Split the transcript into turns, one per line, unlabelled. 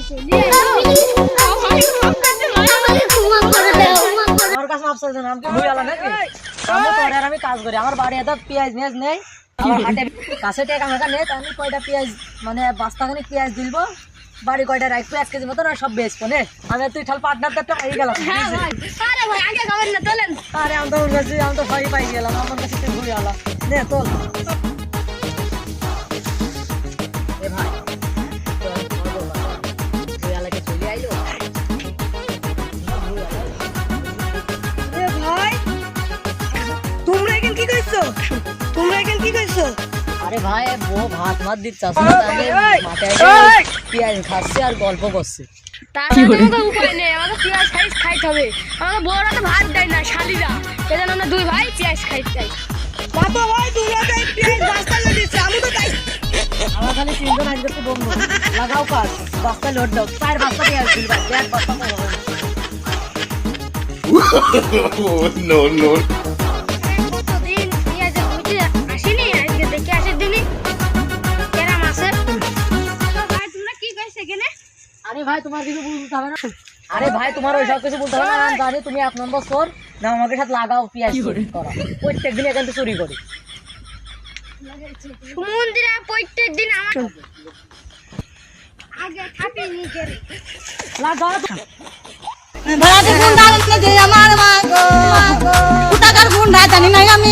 আমার কাছে মাপ চাইছেন আমাকে ভুই আলা নাকি আমি তো আর আমি কাজ করি আমার বাড়ি এত পেঁয়াজ মেজ নেই আমার হাটে কাছে টাকা মাকা নেই আমি কয়টা পেঁয়াজ মানে বস্তাখানি পেঁয়াজ দিলবো বাড়ি কয়টা রাখবো 1 কেজি মতো না সব বেচবো নে আমি তুই ঠাল পার্টনারটা হয়ে গেলাম
আরে ভাই আগে খাবেন না চলেন
আরে আমি তো ভয় পাই গেলাম আমার কাছে তুই ভুই আলা নে চল এ ভাই ভুই আলাকে চলে আইলো আরে ভাই বউ ভাত মাত দিচ্ছে মাঠে পেঁয়াজ খাচ্ছে আর গল্প করছে
উপায় নেই আমাদের পেঁয়াজ খাইতে হবে আমাদের বউরা তো ভাত দেয় না শালিরা সেজন্য আমরা দুই ভাই পেঁয়াজ খাইতে চাই
আমার খালি 3 জন আজকে তো বন্ধু লাগাও কাজ বস্তা লোড দাও 4 বস্তা পেঁয়াজ দিল ভাই 1 বস্তা
no, no.
কতদিন পেঁয়াজের বুঝে আসেনি আজকে দেখে আসার দিনই কেরাম আছে ভাই তোমরা কি কইছ এখানে
আরে ভাই তোমার কিছু বলতে হবে না আরে ভাই তোমার ওইসব কিছু বলতে হবে না আমি জানি তুমি 1 নম্বর চোর না আমাকে সাথে লাগাও পেঁয়াজ চুরি করো প্রত্যেকদিন এখান থেকে চুরি করি
সমুদ্রে প্রত্যেকদিন আমার আগে খাপি নিয়ে
লাগাও
ভাড়াতে ফোন দাঁড়াতে যে আমার মা গো টাকার ফোন জানি না আমি